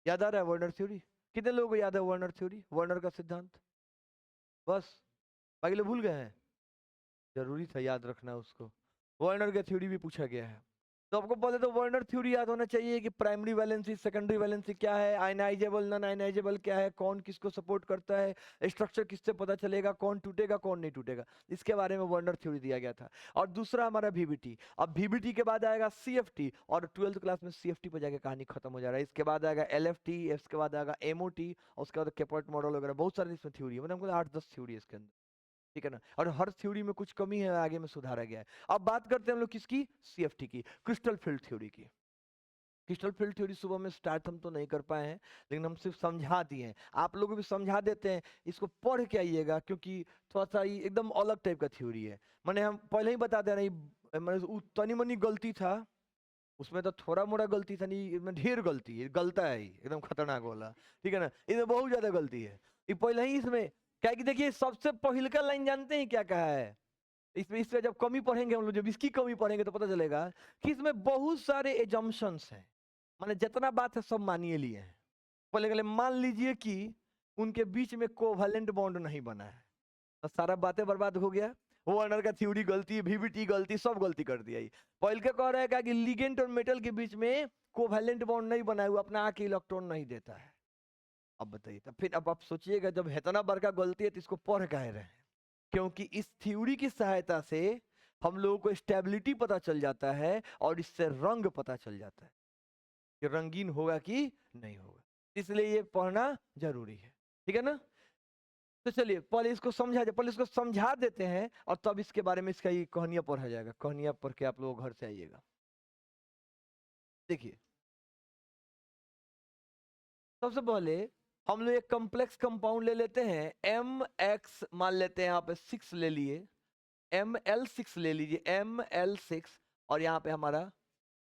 याद आ रहा है वर्नर थ्योरी, कितने लोगों को याद है वर्नर थ्योरी, वर्नर का सिद्धांत, बस बाकी लोग भूल गए हैं, जरूरी था याद रखना उसको। वर्नर का थ्योरी भी पूछा गया है, तो आपको पहले तो वर्नर थ्योरी याद होना चाहिए कि प्राइमरी वैलेंसी सेकेंडरी वैलेंसी क्या है, आयनाइजेबल नॉन आयनाइजेबल क्या है, कौन किसको सपोर्ट करता है, स्ट्रक्चर किससे पता चलेगा, कौन टूटेगा कौन नहीं टूटेगा, इसके बारे में वर्नर थ्योरी दिया गया था। और दूसरा हमारा वीवीटी, अब वीवीटी के बाद आएगा सीएफटी, और 12th क्लास में सीएफटी पर जाकर कहानी खत्म हो जा रहा है। इसके बाद आएगा एलएफटी, इसके बाद आएगा एमओटी, और उसके बाद केपर्ट मॉडल वगैरह, बहुत सारी इसमें थ्योरी है, मतलब हमको 8-10 थ्योरी है इसके अंदर, ठीक है ना। और हर थ्योरी में कुछ कमी है, आगे में सुधारा गया है। अब बात करते हैं हम लोग किसकी, सीएफटी की, क्रिस्टल फील्ड थ्योरी की। क्रिस्टल फील्ड थ्योरी सुबह में स्टार्ट हम तो नहीं कर पाए हैं, लेकिन हम सिर्फ समझा दिए हैं, आप लोगों को भी समझा देते हैं, इसको पढ़ के आइएगा, क्योंकि थोड़ा सा ये एकदम अलग टाइप का थ्योरी है। मैंने हम पहले ही बता दे रहे, मैंने तनी मनी गलती था उसमें, तो थोड़ा मोड़ा गलती था नहीं, इसमें ढेर गलती है, गलता है ही एकदम खतरनाक वाला, ठीक है ना, इसमें बहुत ज्यादा गलती है। ये पहले ही इसमें क्या है कि देखिए, सबसे पहले का लाइन जानते हैं क्या कहा है, इसमें जब कमी पढ़ेंगे हम लोग, जब इसकी कमी पढ़ेंगे तो पता चलेगा कि इसमें बहुत सारे एजम्पशंस हैं, माने जितना बात है सब मानिए लिए हैं। पहले पहले मान लीजिए कि उनके बीच में कोवैलेंट बॉन्ड नहीं बना है, तो सारा बातें बर्बाद हो गया, वर्नर का थ्योरी गलती, वीवीटी गलती, सब गलती कर दिया। पहले के कह रहा है कि लिगेंड और मेटल के बीच में कोवैलेंट बॉन्ड नहीं बना है, वो अपना आके इलेक्ट्रॉन नहीं देता है। अब बताइए, तब फिर अब आप सोचिएगा, जब इतना बड़का गलती है तो इसको पढ़ कह रहे हैं, क्योंकि इस थ्योरी की सहायता से हम लोगों को स्टेबिलिटी पता चल जाता है, और इससे रंग पता चल जाता है कि रंगीन होगा कि नहीं होगा। इसलिए ये पढ़ना जरूरी है, ठीक है ना। तो चलिए पहले इसको समझा देते हैं और तब इसके बारे में इसका ये कहानियां पढ़ा जाएगा। कहानियां पढ़ के आप लोग घर से आइएगा। देखिए सबसे पहले हम लोग एक कॉम्प्लेक्स कंपाउंड ले लेते हैं, MX मान लेते हैं, यहाँ पे 6 ले लिए, ML6 ले लीजिए, ML6, और यहाँ पे हमारा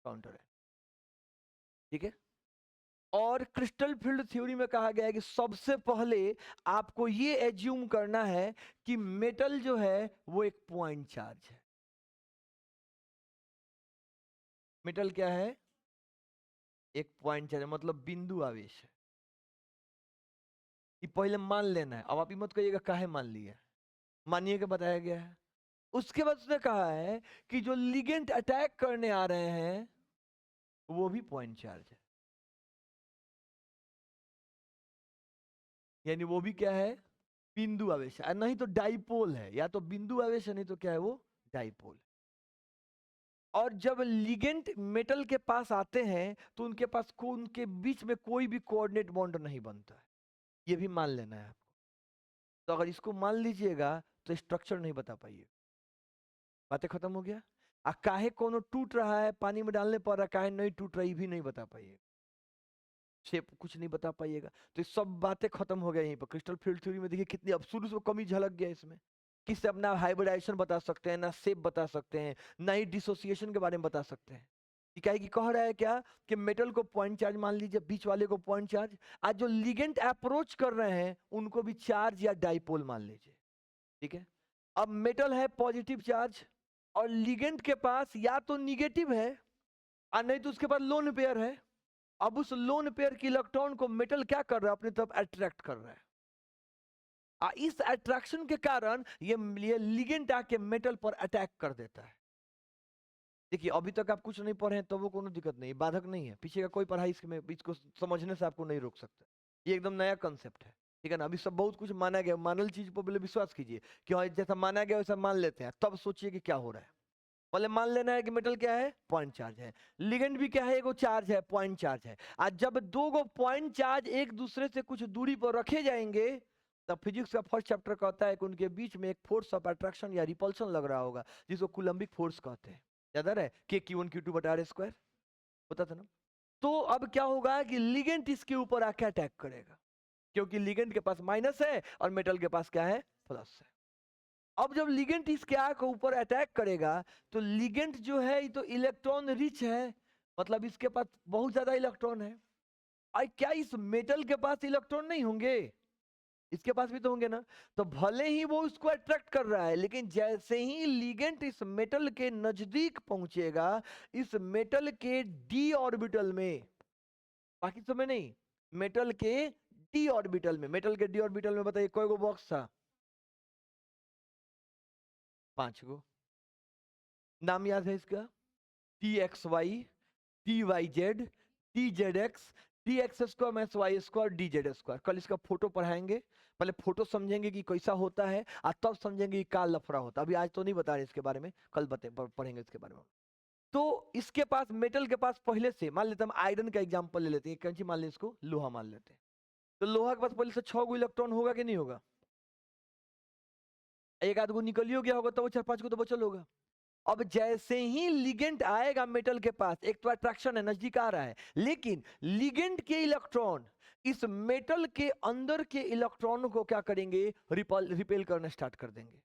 काउंटर है, ठीक है। और क्रिस्टल फील्ड थ्योरी में कहा गया है कि सबसे पहले आपको ये एज्यूम करना है कि मेटल जो है वो एक पॉइंट चार्ज है। मेटल क्या है? एक पॉइंट चार्ज, मतलब बिंदु आवेश है। ये पहले मान लेना है। अब आप ये मत कहिएगा काहे मान लिया, मानिए कि बताया गया है। उसके बाद उसने कहा है कि जो लिगेंड अटैक करने आ रहे हैं वो भी पॉइंट चार्ज है, यानी वो भी क्या है? बिंदु आवेश है, नहीं तो डाइपोल है। या तो बिंदु आवेश है, नहीं तो क्या है वो? डाइपोल। और जब लिगेंड मेटल के पास आते हैं तो उनके पास उनके बीच में कोई भी कोऑर्डिनेट बॉन्ड नहीं बनता है, ये भी मान लेना है आपको। तो अगर इसको मान लीजिएगा तो स्ट्रक्चर नहीं बता पाइए, बातें खत्म हो गया। काहे कोनो टूट रहा है पानी में डालने पर, काहे नहीं टूट रही भी नहीं बता पाइए, शेप कुछ नहीं बता पाइएगा। तो ये सब बातें खत्म हो गया यहीं पर। क्रिस्टल फील्ड थ्योरी में देखिए कितनी अब शुरू से कमी झलक गया इसमें। किससे अपना हाइब्रिडाइजेशन बता सकते हैं, ना शेप बता सकते हैं, ना ही डिसोसिएशन के बारे में बता सकते हैं। क्या है कि कह रहा है क्या कि मेटल को पॉइंट चार्ज मान लीजिए, बीच वाले को पॉइंट चार्ज, आज जो लिगेंड अप्रोच कर रहे हैं उनको भी चार्ज या डाइपोल मान लीजिए, ठीक है। अब मेटल है पॉजिटिव चार्ज और लिगेंड के पास या तो निगेटिव है और नहीं तो उसके पास लोन पेयर है। अब उस लोन पेयर के इलेक्ट्रॉन को मेटल क्या कर रहा है? अपनी तरफ अट्रैक्ट कर रहा है। इस अट्रैक्शन के कारण ये लिगेंड आके मेटल पर अटैक कर देता है। देखिए अभी तक आप कुछ नहीं पढ़े हैं तो वो कोनो दिक्कत नहीं, बाधक नहीं है। पीछे का कोई पढ़ाई इसको समझने से आपको नहीं रोक सकता। ये एकदम नया कंसेप्ट है, ठीक है ना। अभी सब बहुत कुछ माना गया, मानल चीज पर पहले विश्वास कीजिए कि हाँ जैसा माना गया वैसा मान लेते हैं, तब सोचिए कि क्या हो रहा है। पहले मान लेना है कि मेटल क्या है? पॉइंट चार्ज है। लिगेंड भी क्या है? एगो चार्ज है, पॉइंट चार्ज है। आज जब दो गो पॉइंट चार्ज एक दूसरे से कुछ दूरी पर रखे जाएंगे तब फिजिक्स का फर्स्ट चैप्टर कहता है कि उनके बीच में एक फोर्स ऑफ अट्रैक्शन या रिपल्शन लग रहा होगा, जिसको कूलम्बिक फोर्स कहते हैं। याद आ रहा है? के Q1 Q2 बटा R स्क्वायर होता था ना। तो अब क्या होगा कि लिगेंड इसके ऊपर आके अटैक करेगा, क्योंकि लिगेंड के पास माइनस है और मेटल के पास क्या है? प्लस है। अब जब लिगेंड इसके आंख ऊपर अटैक करेगा तो लिगेंड जो है ये तो इलेक्ट्रॉन रिच है, मतलब इसके पास बहुत ज्यादा इलेक्ट्रॉन है। और क्या इस मेटल के पास इलेक्ट्रॉन नहीं होंगे? इसके पास भी तो होंगे ना। तो भले ही वो उसको अट्रैक्ट कर रहा है, लेकिन जैसे ही लिगेंड इस मेटल के नजदीक पहुंचेगा, इस मेटल के डी ऑर्बिटल में, बाकी समय नहीं, मेटल के डी ऑर्बिटल में, मेटल के डी ऑर्बिटल में बताइए कोई गो बॉक्स था? 5 गो। नाम याद है इसका? TXY, TYZ, TZX, DX² -Y² DZ²। कल इसका फोटो पढ़ाएंगे, पहले फोटो समझेंगे कि कैसा होता है और तब समझेंगे कि का लफड़ा होता है। अभी आज तो नहीं बता रहे इसके बारे में, कल पढ़ेंगे इसके बारे में। तो इसके पास, मेटल के पास पहले से, मान लेते हैं हम आयरन का एग्जांपल ले लेते हैं, कौन सी मान लें इसको? लोहा मान लेते हैं। तो लोहा के पास पहले से 6 गो इलेक्ट्रॉन होगा कि नहीं होगा? एक आध गो निकलियो गया होगा तो वो 4-5 गो तो बचल होगा। अब जैसे ही लिगेंड आएगा मेटल के पास, एक तो अट्रैक्शन है, नजदीक आ रहा है, लेकिन लिगेंड के इलेक्ट्रॉन इस मेटल के अंदर के इलेक्ट्रॉनों को क्या करेंगे? रिपेल करना स्टार्ट कर देंगे।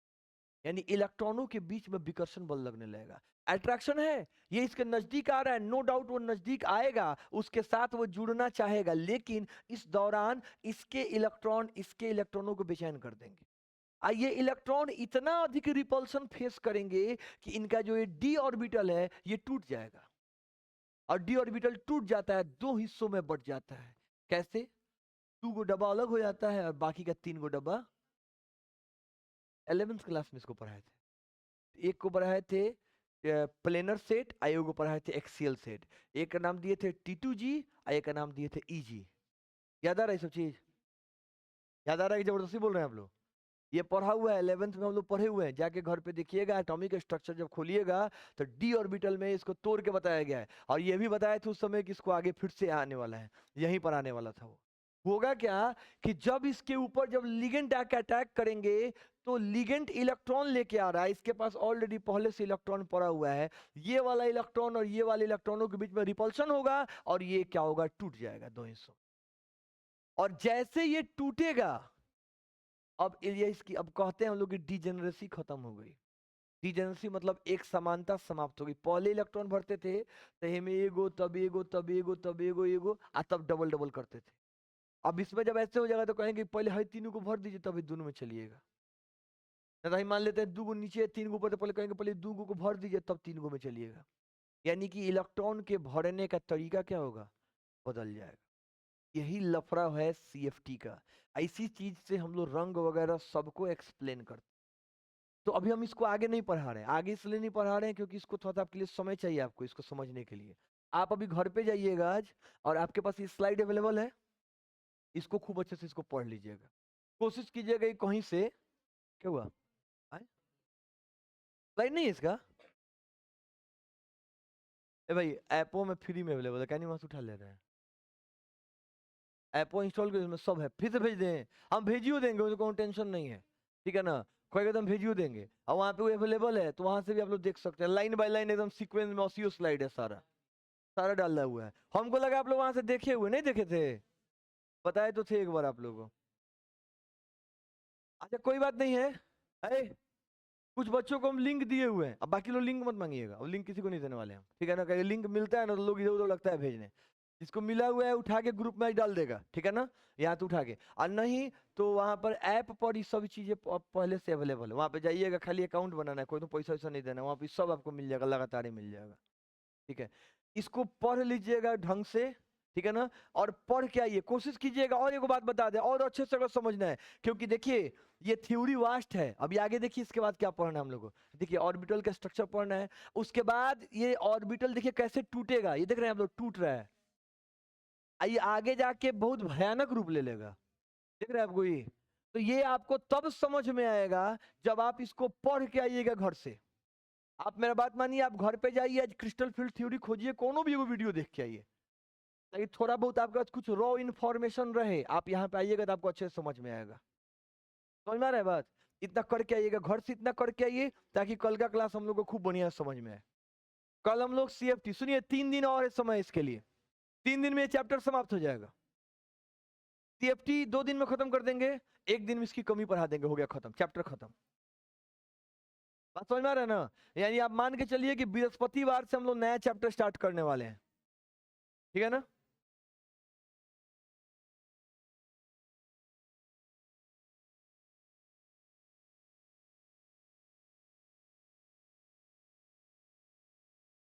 यानी इलेक्ट्रॉनों के बीच में विकर्षण बल लगने लगेगा। अट्रैक्शन है, ये इसके नजदीक आ रहा है, नो डाउट वो नजदीक आएगा, उसके साथ वो जुड़ना चाहेगा, लेकिन इस दौरान इसके इलेक्ट्रॉन इसके इलेक्ट्रॉनों को बेचैन कर देंगे। ये इलेक्ट्रॉन इतना अधिक रिपल्शन फेस करेंगे कि इनका जो ये डी ऑर्बिटल है ये टूट जाएगा। और डी ऑर्बिटल टूट जाता है, 2 हिस्सों में बट जाता है। कैसे? 2 गो डब्बा अलग हो जाता है और बाकी का 3 गो डब्बा। 11th क्लास में इसको पढ़ाए थे। एक को पढ़ाए थे प्लेनर सेट, एक को पढ़ाए थे एक्सियल सेट। एक का नाम दिए थे T2G और एक का नाम दिए थे EG। याद आ रहा है सब चीज? याद आ रहा है कि जबरदस्ती बोल रहे हैं आप लोग? ये पढ़ा हुआ है, 11th में हम लोग पढ़े हुए हैं। जाके घर पे देखिएगा, एटॉमिक स्ट्रक्चर जब खोलिएगा तो डी ऑर्बिटल में इसको तोड़ के बताया गया है। और ये भी बताया था उस समय कि इसको आगे फिर से आने वाला है, यहीं पर आने वाला था वो। होगा क्या कि जब इसके ऊपर जब लिगेंड आके अटैक करेंगे तो लिगेंड इलेक्ट्रॉन लेके आ रहा है, इसके पास ऑलरेडी पहले से इलेक्ट्रॉन पड़ा हुआ है, ये वाला इलेक्ट्रॉन और ये वाले इलेक्ट्रॉनों के बीच में रिपल्शन होगा और ये क्या होगा, टूट जाएगा दो हिस्सों। और जैसे ये टूटेगा, अब ये इसकी अब कहते हैं हम लोग की डिजेनरेसी खत्म हो गई। डिजेनरेसी मतलब एक समानता समाप्त हो गई। पहले इलेक्ट्रॉन भरते थे तो हमें एगो तब एगो तब एगो तब एगो एगो तब डबल डबल करते थे। अब इसमें जब ऐसे हो जाएगा तो कहेंगे पहले हर तीनों को भर दीजिए तभी दोनों में चलिएगा। नहीं मान लेते हैं 2 गो नीचे 3 गो ऊपर, तो पहले कहेंगे पहले 2 गो को भर दीजिए तब 3 गो में चलिएगा। यानी कि इलेक्ट्रॉन के भरने का तरीका क्या होगा, बदल जाएगा। यही लफड़ा है सीएफटी का। ऐसी चीज से हम लोग रंग वगैरह सबको एक्सप्लेन करते। तो अभी हम इसको आगे नहीं पढ़ा रहे हैं, आगे इसलिए नहीं पढ़ा रहे हैं क्योंकि इसको थोड़ा सा आपके लिए समय चाहिए, आपको इसको समझने के लिए। आप अभी घर पे जाइएगा आज और आपके पास ये स्लाइड अवेलेबल है, इसको खूब अच्छे से इसको पढ़ लीजिएगा। कोशिश कीजिएगा कहीं से, क्या हुआ स्लाइड नहीं है इसका, ए भाई ऐपों में फ्री में अवेलेबल है, क्या नहीं वहां से उठा ले रहे हैं। ऐपो इंस्टॉल कर, इसमें सब है, फिर से भेज दें, हम भेजियो देंगे, उसको कोई टेंशन नहीं है, ठीक है ना। कोई एकदम भेजियो देंगे और वहाँ पे वो अवेलेबल है, तो वहां से भी आप लोग देख सकते हैं, लाइन बाय लाइन एकदम सीक्वेंस में ऑसियो स्लाइड है, सारा सारा डाला हुआ है। हमको लगा आप लोग वहां से देखे हुए, नहीं देखे थे, बताए तो थे एक बार आप लोगों को। अच्छा कोई बात नहीं है, अरे कुछ बच्चों को हम लिंक दिए हुए हैं, अब बाकी लोग लिंक मत मांगिएगा, और लिंक किसी को नहीं देने वाले हम, ठीक है ना। कहीं लिंक मिलता है ना तो लोग इधर उधर लगता है भेजने, जिसको मिला हुआ है उठा के ग्रुप में डाल देगा, ठीक है ना, यहाँ तो उठा के। और नहीं तो वहां पर ऐप पर ये सब चीजें पहले से अवेलेबल है, वहां पे जाइएगा, खाली अकाउंट बनाना है, कोई तो पैसा वैसा नहीं देना, वहां पे सब आपको मिल जाएगा, लगातार ही मिल जाएगा, ठीक है। इसको पढ़ लीजिएगा ढंग से, ठीक है ना, और पढ़ के आइए, कोशिश कीजिएगा। और एक बात बता दें, और अच्छे से अगर समझना है, क्योंकि देखिए ये थ्योरी वास्ट है। अभी आगे देखिए इसके बाद क्या पढ़ना है हम लोग को, देखिए ऑर्बिटल का स्ट्रक्चर पढ़ना है, उसके बाद ये ऑर्बिटल देखिए कैसे टूटेगा, ये देख रहे हैं आप लोग टूट रहा है, ये आगे जाके बहुत भयानक रूप ले लेगा, देख रहे हैं आपको ये। तो ये आपको तब समझ में आएगा जब आप इसको पढ़ के आइएगा घर से। आप मेरा बात मानिए, आप घर पे जाइए, आज क्रिस्टल फील्ड थ्योरी खोजिए, कोनो भी वो वीडियो देख के आइए, ताकि थोड़ा बहुत आपके पास कुछ रॉ इन्फॉर्मेशन रहे, आप यहाँ पे आइएगा तो आपको अच्छे से समझ में आएगा। समझ में आ रहा है बात, इतना करके आइएगा घर से, इतना करके आइए ताकि कल का क्लास हम लोग को खूब बढ़िया समझ में आए। कल हम लोग सीएफटी, सुनिए 3 दिन और है समय इसके लिए, 3 दिन में ये चैप्टर समाप्त हो जाएगा। सीएफटी 2 दिन में खत्म कर देंगे, 1 दिन में इसकी कमी पढ़ा देंगे, हो गया खत्म, चैप्टर खत्म। बात समझ में आ रहा है ना। यानी आप मान के चलिए कि बृहस्पतिवार से हम लोग नया चैप्टर स्टार्ट करने वाले हैं, ठीक है ना।